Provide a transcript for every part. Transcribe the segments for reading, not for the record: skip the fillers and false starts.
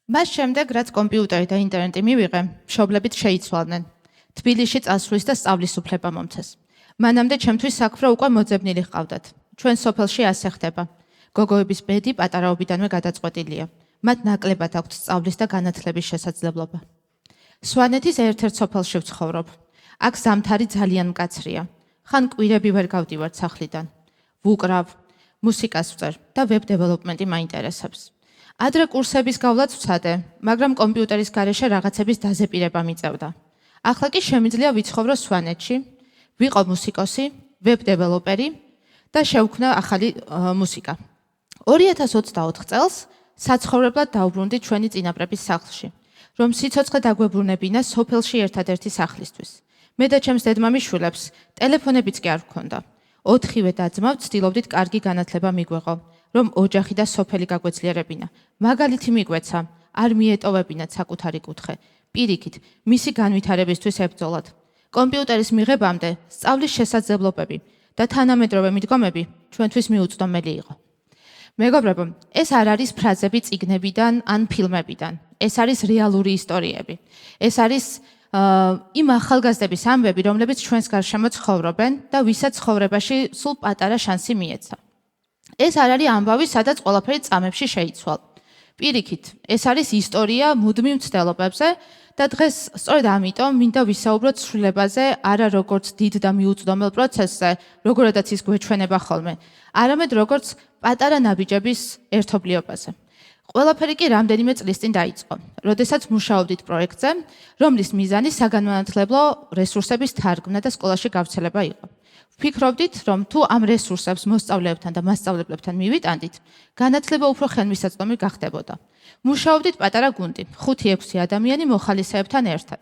მას შემდეგ, რაც კომპიუტერი და ინტერნეტი მივიღე, მშობლებით შეიცვალნენ. თბილისში წასვლის და სწავლის უფლება მომცეს. მანამდე ჩემთვის საქმრო უკვე მოძებნილი ჰყავდათ. ჩვენ სოფელში ასე ხდება. გოგოების ბედი პატარაობიდანვე გადაწყვეტილია. მათ ნაკლებად აქვთ სწავლის და განათლების შესაძლებლობა. სვანეთის ერთ-ერთ სოფელში ვცხოვრობ. აქ ზამთარი ძალიან მკაცრია. ხან კვირები ვერ გავდივართ სახლიდან. ვუკრავ, მუსიკას ვწერ და ვებ დეველოპმენტი მაინტერესებს. ადრე კურსების გავლაც ვცადე, მაგრამ კომპიუტერის გარეშე რაღაცების დაზეპირება მიწევდა. ახლა კი შემიძლია ვიცხოვრო სვანეთში, ვიყო მუსიკოსი, ვებ დეველოპერი და შევქმნა ახალი მუსიკა. 2024 წელს საცხოვრებლად დავბრუნდი ჩვენი წინაპრების სახლში, რომ სიცოცხლე დაგვებრუნებინა სოფელში ერთადერთი სახლისთვის. მე და ჩემს დედმამიშვილებს ტელეფონებიც კი არ ვქონდა. 4-ვე და-ძმა ვცდილობდით კარგი განათლება მიგვეღო, რომ ოჯახი და სოფელი გაგვეძლიერებინა. მაგალითი მიგვეცა, არ მიეტოვებინათ საკუთარი კუთხე. პირიქით, მისი განვითარებისთვის ებრძოლათ. კომპიუტერის მიღებამდე სწავლის შესაძლებლობები და თანამედროვე მიდგომები ჩვენთვის მიუწვდომელი იყო. მეგობრებო, ეს არ არის ფრაზები წიგნებიდან ან ფილმებიდან. ეს არის რეალური ისტორიები. ეს არის იმ ახალგაზრდების ამბები, რომლებიც ჩვენს გარშემო ცხოვრობენ და ვისაც ცხოვრებაში სულ პატარა შანსი მიეცა. ეს არ არის ამბავი, სადაც ყველაფერი წამებში შეიცვალ. პირიქით, ეს არის ისტორია მუდმივ მცდელობებზე და დღეს სწორედ ამიტომ მინდა ვისაუბროთ ცვლილებაზე, არა როგორც დიდ და მიუწვდომელ პროცესზე, როგორადაც ის გვეჩვენება ხოლმე, არამედ როგორც პატარა ნაბიჯების ერთობლიობაზე. ყველაფერი კი რამდენიმე წლის წინ დაიწყო, როდესაც მუშაობდით პროექტზე, რომლის მიზანი საგანმანათლებლო რესურსების თარგმნა და სკოლაში გავრცელება იყო. ვფიქრობდით, რომ თუ ამ რესურსებს მოსწავლეებთან და მასწავლებლებთან მივიტანდით, განათლება უფრო ხელმისაწვდომი გახდებოდა. მუშაობდით პატარა გუნდი, 5-6 ადამიანი მოხალისეებთან ერთად.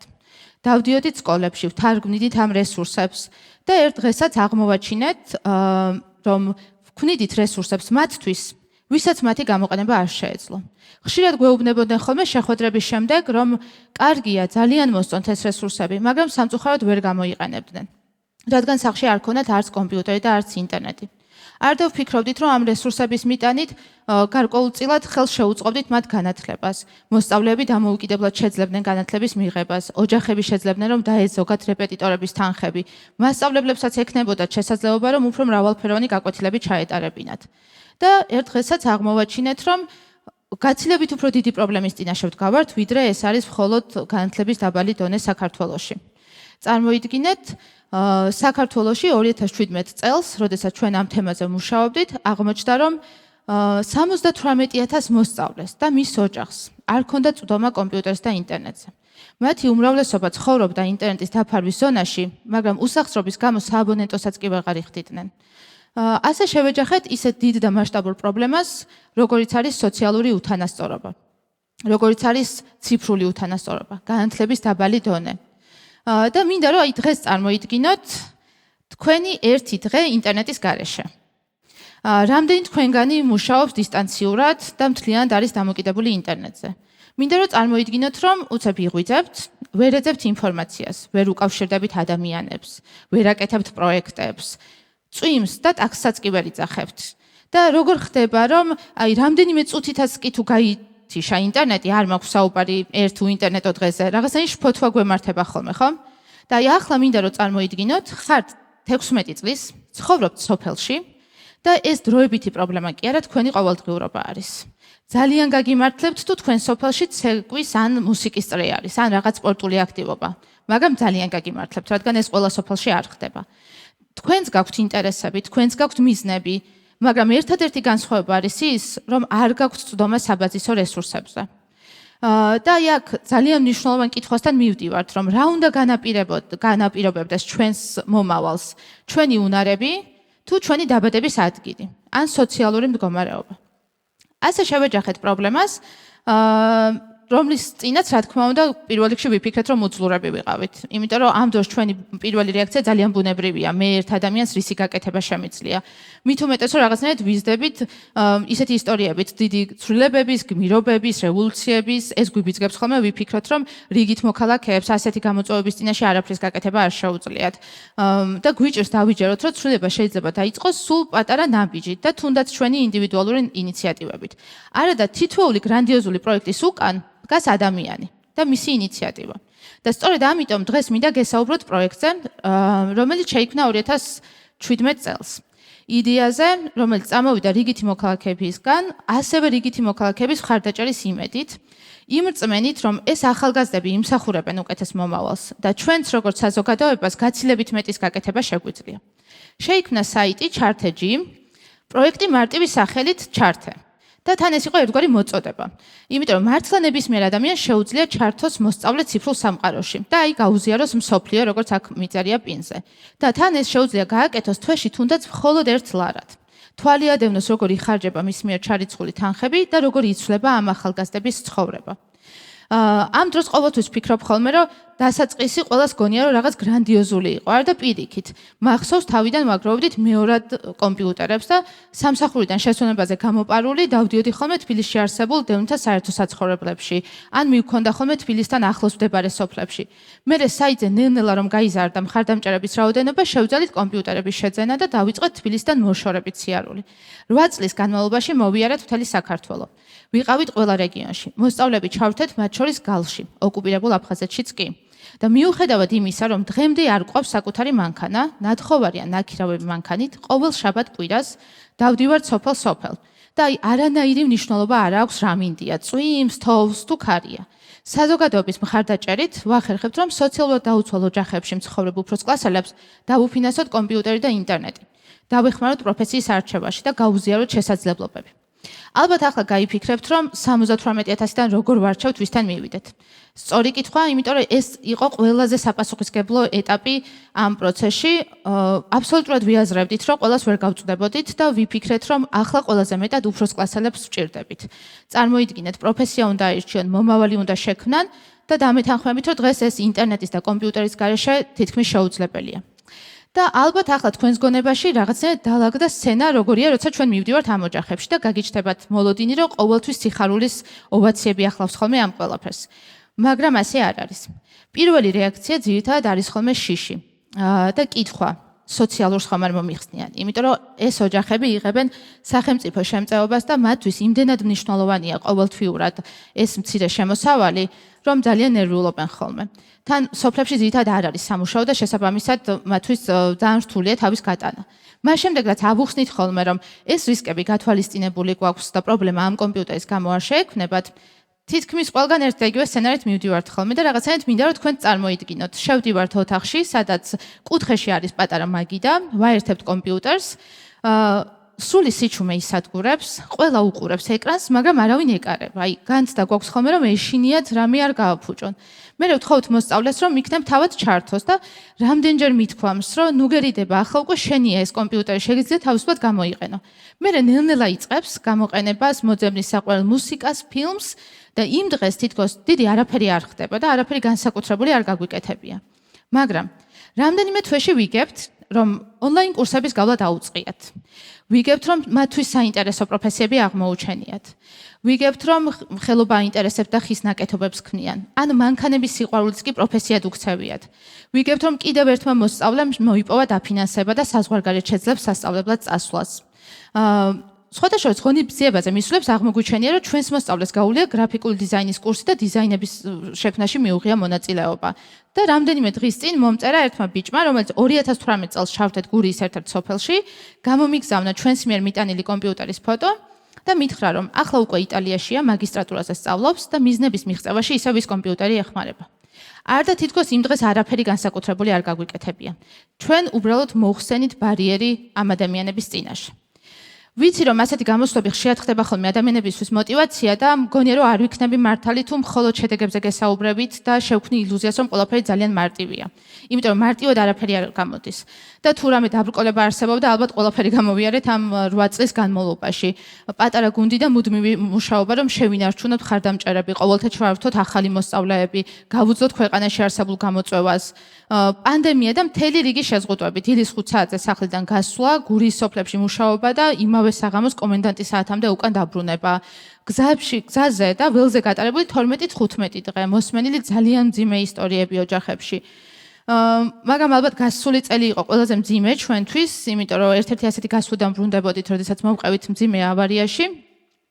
დავდიოდით სკოლებში, ვთარგმნიდით ამ რესურსებს და ერთ დღესაც აღმოვაჩინეთ, რომ ვქმნიდით რესურსებს მათთვის, ვისაც მათი გამოყენება არ შეეძლო. ხშირად გვეუბნებოდნენ ხოლმე შეხვედრების შემდეგ, რომ კარგია, ძალიან მოსწონთ ეს რესურსები, მაგრამ სამწუხაროდ ვერ გამოიყენებდნენ. რადგან სახლში არ ქონდათ არც კომპიუტერი და არც ინტერნეტი. არდა ვფიქრობდით, რომ ამ რესურსების მიტანით გარკვეულწილად ხელს შეუწყობდით მათ განათლებას. მოსწავლეები დამოუკიდებლად შეძლებდნენ განათლების მიღებას, ოჯახები შეძლებდნენ, რომ დაეზოგათ რეპეტიტორების თანხები. მასწავლებლებსაც ექნებოდათ შესაძლებლობა, რომ უფრო მრავალფეროვანი გაკვეთილები ჩაეტარებინათ. და ერთ დღესაც აღმოვაჩინეთ, რომ გაცილებით უფრო დიდი პრობლემის წინაშე ვდგავართ, ვიდრე ეს არის მხოლოდ განათლების დაბალი დონე საქართველოში. წარმოიდგინეთ, საქართველოში 2017 წელს, როდესაც ჩვენ ამ თემაზე მუშაობდით, აღმოჩნდა, რომ 78,000 მოსწავლეს და მის ოჯახს არ ქონდა წვდომა კომპიუტერს და ინტერნეტზე. მათი უმრავლესობა ცხოვრობდა ინტერნეტის დაფარვის ზონაში, მაგრამ უსახსრობის გამო სააბონენტოსაც კი ვეღარ იხდიდნენ. ასე შევეჯახეთ ისეთ დიდ და მასშტაბურ პრობლემას, როგორიც არის სოციალური უთანასწორობა, როგორიც არის ციფრული უთანასწორობა, განათლების დაბალი დონე. და მინდა რომ დღეს წარმოიდგინოთ თქვენი ერთი დღე ინტერნეტის გარეშე. რამდენი თქვენგანი მუშაობს დისტანციურად და მთლიანად არის დამოკიდებული ინტერნეტზე. მინდა რომ წარმოიდგინოთ, რომ უცებ იღვიძებთ, ვერ ეძებთ ინფორმაციას, ვერ უკავშირდებით ადამიანებს, ვერ აკეთებთ პროექტებს, წვიმს და ტაქსსაც კი ვერ იძახებთ. და როგორ ხდება, რომ რამდენიმე წუთითაც კი თუ თიშა ინტერნეტი არ მაქვს საუბარი ერთ თუ ინტერნეტო დღეზე, რაღაცა შფოთვა გვემართება ხოლმე, ხო? და ახლა მინდა რომ წარმოიდგინოთ, ხართ 16 წლის, ცხოვრობთ სოფელში და ეს დროებითი პრობლემა კი არა, თქვენი ყოველდღიურობა არის. ძალიან გაგიმართლებთ თუ თქვენ სოფელში ცეკვის ან მუსიკის წრე არის, ან რაღაც სპორტული აქტივობა, მაგრამ ძალიან გაგიმართლებთ, რადგან ეს ყველა სოფელში არ ხდება. თქვენს გაქვთ ინტერესები, თქვენს გაქვთ მიზნები, მაგრამ ერთადერთი განსხვავება არის ის, რომ არ გაქვთ წვდომა საბაზისო რესურსებზე. და აქ ძალიან მნიშვნელოვან კითხვასთან მივდივართ, რომ რა უნდა განაპირობებდეს ჩვენს მომავალს, ჩვენი უნარები თუ ჩვენი დაბადების ადგილი, ან სოციალური მდგომარეობა. ასე შევეჯახეთ პრობლემას, რომლის წინაც რა თქმა უნდა პირველ რიგში ვიფიქრეთ რომ უძლურები ვიყავით. იმიტომ რომ ამ დროს ჩვენი პირველი რეაქცია ძალიან ბუნებრივია. მე ერთ ადამიანს რისი გაკეთება შემიძლია. მით უმეტეს რომ რაღაცნაირად ვიზდებით ისეთი ისტორიებით, დიდი ცვლილებების, გმირობების, რევოლუციების, ეს გვიბიძგებს ხოლმე ვიფიქროთ რომ რიგით მოქალაქეებს ასეთი გამოწვევების წინაშე არაფრის გაკეთება არ შეუძლიათ. და გვიჭირს დავიჯეროთ რომ ცვლილება შეიძლება დაიწყოს სულ პატარა ნაბიჯით და თუნდაც ჩვენი ინდივიდუალური ინიციატივებით. არა და თითოეული გრანდიოზული პროექტის უკან დგას ადამიანი და მისი ინიციატივა. და სწორედ ამიტომ დღეს მინდა გესაუბროთ პროექტზე, რომელიც შეიქმნა 2017 წელს. იდეაზე, რომელიც წამოვიდა რიგითი მოქალაქეებისგან, ასევე რიგითი მოქალაქეების მხარდაჭერის იმედით, იმ რწმენით, რომ ეს ახალგაზრდები იმსახურებენ უკეთეს მომავალს და ჩვენც როგორც საზოგადოებას გაცილებით მეტის გაკეთება შეგვიძლია. შეიქმნა საიტი Charter.gi, პროექტი მარტივი სახელით Charter. და თან ეს იყო ერთგვარი მოწოდება. იმიტომ რომ მართლა ნებისმიერ ადამიანს შეუძლია ჩართოს მოსწავლე ციფრულ სამყაროში და აი გაუზიაროს მსოფლიო, როგორც აქ მიწერია პინზე. და თან ეს შეუძლია გააკეთოს თვეში თუნდაც მხოლოდ ერთ ლარად. თვალი ადევნოს როგორ იხარჯება მის მიერ ჩარიცხული თანხები და როგორ იცვლება ამ ახალგაზრდების ცხოვრება. ამ დროს ყოველთვის ვფიქრობ ხოლმე, რომ დასაწყისი ყველას გონია, რომ რაღაც გრანდიოზული იყო, არა და პირიქით. მახსოვს თავიდან ვაგროვდით მეორად კომპიუტერებს და სამსახურიდან შესვენებაზე გამოპარული დავდიოდი ხოლმე თბილისში არსებულ დევნთა საერთო საცხოვრებლებში, ან მივქონდა ხოლმე თბილისთან ახლოს მდებარე სოფლებში. მერე საიტზე ნელ-ნელა რომ გაიზარდა მხარდამჭერების რაოდენობა, შევძალით კომპიუტერების შეძენა და დავიწყეთ თბილისთან მოშორებით სიარული. 8 წლის განმავლობაში მოვიარეთ მთელი საქართველო. ვიყავით ყველა რეგიონში. მოსწავლეები ჩავთეთ მათ შორის გალში, ოკუპირებულ აფხაზეთშიც კი. და მიუხედავად იმისა, რომ დღემდე არ გვყავს საკუთარი მანქანა, ნათხოვარია ნაქირავები მანქანით, ყოველ შაბათ კვირას დავდივართ სოფელ-სოფელ. და აი არანაირი მნიშვნელობა არ აქვს რა მინდია, წვიმს, თოვს თუ ქარია. საზოგადოების მხარდაჭერით ვახერხებთ, რომ სოციალურად დაუცველ ოჯახებში მცხოვრებ უფროს კლასელებს დავუფინანსოთ კომპიუტერი და ინტერნეტი. დავეხმაროთ პროფესიის არჩევაში და გაუზიაროთ შესაძლებლობები. ალბათ ახლა გაიფიქრებთ, რომ 78,000-დან როგორ ვარჩევთ, ვისთან მივიდეთ. სწორი კითხვა, იმიტომ რომ ეს იყო ყველაზე საპასუხისმგებლო ეტაპი ამ პროცესში. აბსოლუტურად ვიაზრებდით, რომ ყველას ვერ გავწვდებოდით და ვიფიქრეთ, რომ ახლა ყველაზე მეტად უფროს კლასელებს ვჭირდებით. წარმოიდგინეთ, პროფესია უნდა აირჩიონ, მომავალი უნდა შექმნან და დამეთანხმებით, რომ დღეს ეს ინტერნეტის და კომპიუტერის გარეშე თითქმის შეუძლებელია. და ალბათ ახლა თქვენს გონებაში რაღაცნაირად დაალაგდა სცენა, როგორია, როცა ჩვენ მივდივართ ამ ოჯახებში და გაგიჩნდებათ მოლოდინი, რომ ყოველთვის სიხარულის ოვაციები ახლავს ხოლმე ამ ყველაფერს. მაგრამ ასე არ არის. პირველი რეაქცია ძირითადად არის ხოლმე შიში და კითხვა. სოციალურ ხომ არ მომიხსნიან, იმიტომ რომ ეს ოჯახები იღებენ სახელმწიფო შემწეობას და მათთვის იმდენად მნიშვნელოვანია ყოველთვიურად ეს მცირე შემოსავალი, რომ ძალიან ნერვიულობენ ხოლმე. თან სოფლებში ძირითადად არ არის სამუშაო და შესაბამისად მათთვის ძალიან რთულია თავის გატანა. მას შემდეგ რაც ავუხსნით ხოლმე, რომ ეს რისკები გათვალისწინებული გვაქვს და პრობლემა ამ კომპიუტერის გამო არ შეექმნებათ, თითქმის ყველგან ერთ და იგივე სცენარით მივდივართ ხოლმე და რაღაცნაირად მინდა რომ თქვენ წარმოიდგინოთ. შევდივართ ოთახში, სადაც კუთხეში არის პატარა მაგიდა, ვაერთებთ კომპიუტერს, სული სიჩუმე ისადგურებს, ყველა უყურებს ეკრანს, მაგრამ არავინ ეკარება. აი, განცდა გვაქვს ხოლმე რომ ეშინიათ რამე არ გააფუჭონ. მე ვთხოვთ მოსწავლეს რომ იქნებ თავად ჩართოს და რამდენჯერ მithქვამს რომ ნუ გერიდება, ახლა უკვე შენია ეს კომპიუტერი, შეგიძლია თავისუფლად გამოიყენო. მე ნელ-ნელა იწყებს გამოყენებას, მოძებნის საყვარელ მუსიკას, ფილმს და იმ დღეს თითქოს დიდი არაფერი არ ხდება და არაფერი განსაკუთრებული არ გაგვიკეთებია. მაგრამ რამდენიმე თვეში ვიგებთ, რომ ონლაინ კურსების გავლა დაუწყიათ. ვიგებთ, რომ მათთვის საინტერესო პროფესიები აღმოუჩენიათ. ვიგებთ, რომ ხელობა აინტერესებთ და ხის ნაკეთობებს ქმნიან. ან მანქანების სიყვარულიც კი პროფესიად უქცევიათ. ვიგებთ, რომ კიდევ ერთმა მოსწავლემ მოიპოვა დაფინანსება და საზღვარგარეთ შეძლებს სასწავლებლად წასვლას. სხვათა შორის ღონისძიებაზე მისვლებს აღმოგვიჩენია, რომ ჩვენს მოსწავლეს გაუვლია გრაფიკული დიზაინის კურსი და დიზაინების შექმნაში მიუღია მონაწილეობა. და რამდენიმე დღის წინ მომწერა ერთმა ბიჭმა, რომელიც 2018 წელს ჩავთეთ გურიის ერთ-ერთ სოფელში, გამომიგზავნა ჩვენს მიერ მიტანილი კომპიუტერის ფოტო და მითხრა, რომ ახლა უკვე იტალიაშია, მაგისტრატურაზე სწავლობს და მიზნების მიღწევაში ისევ ის კომპიუტერი ეხმარება. არ და თითქოს იმ დღეს არაფერი განსაკუთრებული არ გაგვიკეთებია. ჩვენ უბრალოდ მოხსენით ბარიერი ამ ადამიანების წინაშე. ვიცი რომ ასეთი გამოსვლები ხშირად ხდება ხოლმე ადამიანებისთვის მოტივაცია და მგონია რომ არ ვიქნები მართალი თუ მხოლოდ შედეგებზე გესაუბრებით და შევქმნი ილუზიას რომ ყველაფერი ძალიან მარტივია. იმიტომ რომ მარტივად არაფერი არ გამოდის. და თუ რამე დაბრკოლება არსებობდა, ალბათ ყველაფერი გამოვიარეთ ამ 8 წლის განმავლობაში. პატარა გუნდი და მუდმივი მუშაობა რომ შევინარჩუნოთ ხარდამჭერები, ყოველთა ჩავართოთ ახალი მოსწავლეები, გავუძლოთ ქვეყანაში არსებულ გამოწვევას. პანდემია და მთელი რიგი შეზღუდვებით, დილის 5 საათზე სახლიდან გასვლა, გურის სოფლებში მუშაობა და იმავე საღამოს კომენდანტის საათამდე უკან დაბრუნება. გზაზე და ველზე გატარებული 12-15 დღე, მოსმენილი ძალიან მძიმე ისტორიები ოჯახებში. მაგრამ ალბათ გასული წელი იყო ყველაზე მძიმე ჩვენთვის, იმიტომ რომ ერთ-ერთი ასეთი გასვლიდან ბრუნდებოდით, როდესაც მოვყევით მძიმე ავარიაში.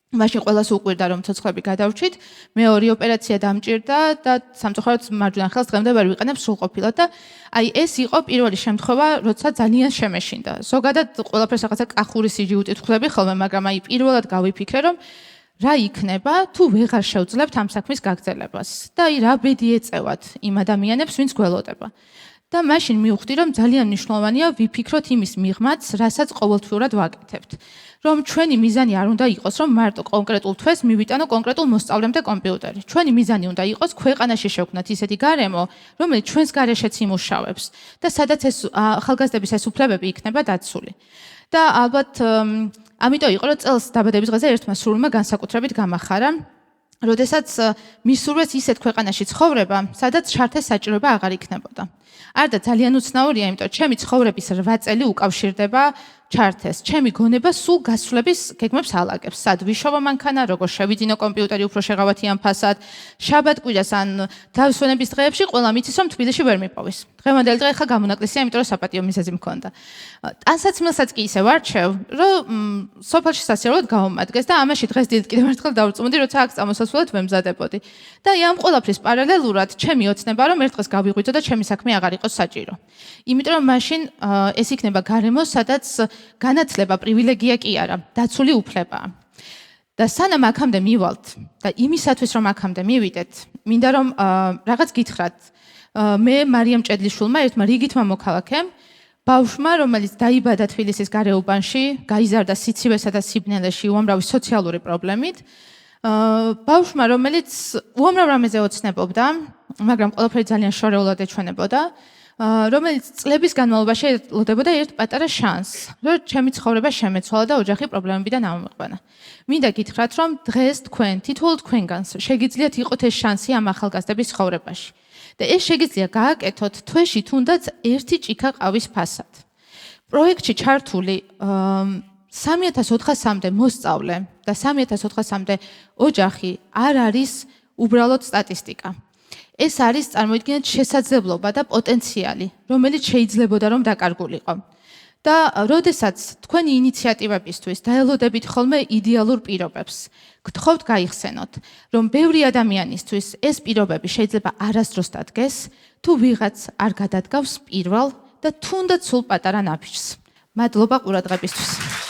მაშინ ყველას უყვირდა რომ ცოცხლები გადავრჩით, მეორე ოპერაცია დამჭირდა და სამწუხაროდ მარჯვენა ხელს დღემდე ვერ ვიყენებ სრულყოფილად და აი ეს იყო პირველი შემთხვევა, როცა ძალიან შემეშინდა. ზოგადად ყველაფერს რაღაცა კახური სიჯიუტით ვხვდები ხოლმე, მაგრამ აი პირველად გავიფიქრე რომ რა იქნება თუ ვეღარ შევძლებთ ამ საქმის გაგრძელებას და აი რა ბედი ეწევათ იმ ადამიანებს, ვინც გველოდება. და მაშინ მივხვდი რომ ძალიან მნიშვნელოვანია ვიფიქროთ იმის მიღმაც, რასაც ყოველთვიურად ვაკეთებთ. რომ ჩვენი მიზანი არ უნდა იყოს რომ მარტო კონკრეტულ თვეს მივიტანო კონკრეტულ მოსწავლემდე კომპიუტერი. ჩვენი მიზანი უნდა იყოს ქვეყანაში შევქმნათ ისეთი გარემო, რომელიც ჩვენს გარეშეც იმუშავებს და სადაც ეს ახალგაზრდების ეს უფლებები იქნება დაცული. და ალბათ ამიტომ იყო რომ წელს დაბადების დღეზე ერთმა სრულმა განსაკუთრებით გამახარა, როდესაც მისურვეს ისეთ ქვეყანაში ცხოვრება, სადაც ჩართეს საჭიროება აღარ იქნებოდა. არ და ძალიან უცნაურია, იმიტომ ჩემი ცხოვრების 8 წელი უკავშირდება ჩართეს. ჩემი გონება სულ გასვლების გეგმებს ალაგებს. სად ვიშოვა მანქანა, როგორ შევიძინო კომპიუტერი უფრო შეღავათი ამ ფასად, შაბათ-კვირას ან დავსვენების დღეებში ყველა მიცის რომ თბილისში ვერ მიპოვის. დღევანდელი დღე ხა გამონაკლისია, იმიტომ რომ საპატიო მიზეზი მქონდა. ტანსაცმელსაც კი ისე ვარჩევ, რომ სოფელში სასიარულოდ გავუმადგეს და ამაში დღეს დიდ კიდევ ერთხელ დავწმუნდი, როცა აქ წამოსასვლელად ვემზადებოდი. და ამ ყველაფრის პარალელურად ჩემი ოცნება რომ ერთ დღეს გავიღვიძო და ჩემი საქმე აღარ იყოს საჭირო. იმიტომ რომ მაშინ ეს იქნება გარემო, სადაც განათლება პრივილეგია კი არა, დაცული უფლებაა. და სანამ აქამდე მივალთ და იმისათვის რომ აქამდე მივიდეთ, მინდა რომ რაღაც გითხრათ. მე მარიამ ჭედლიშვილმა ერთმა რიგითმა მოქალაქემ, ბავშვმა, რომელიც დაიბადა თბილისის გარეუბანში, გაიზარდა სიცივესა და სიბნელეში უამრავი სოციალური პრობლემით, ბავშვმა, რომელიც უამრავ რამეზე ოცნებობდა, მაგრამ ყველაფერი ძალიან შორეულად ეჩვენებოდა, რომელიც წლების განმავლობაში ელოდებოდა ერთ პატარა შანსს, რომ ჩემი ცხოვრება შემეცვალა და ოჯახი პრობლემებიდან ამოიყვანა. მინდა გითხრათ, რომ დღეს თქვენ, თითოეულ თქვენგანს შეგიძლიათ იყოთ ეს შანსი ამ ახალგაზრდების ცხოვრებაში. და ეს შეგიძლია გააკეთოთ თვეში თუნდაც 1 ჭიქა ყავის ფასად. პროექტში ჩართული 3400-მდე მოსწავლე და 3400-მდე ოჯახი არ არის უბრალოდ სტატისტიკა. ეს არის წარმოიდგინეთ შესაძლებლობა და პოტენციალი, რომელიც შეიძლებოდა რომ დაკარგულიყო. და როდესაც თქვენი ინიციატივებისთვის დაელოდებით ხოლმე იდეალურ პირობებს, გთხოვთ გაიხსენოთ, რომ ბევრი ადამიანისთვის ეს პირობები შეიძლება არასდროს დადგეს, თუ ვიღაც არ გადადგავს პირველ და თუნდაც სულ პატარა ნაბიჯს. მადლობა ყურადღებისთვის.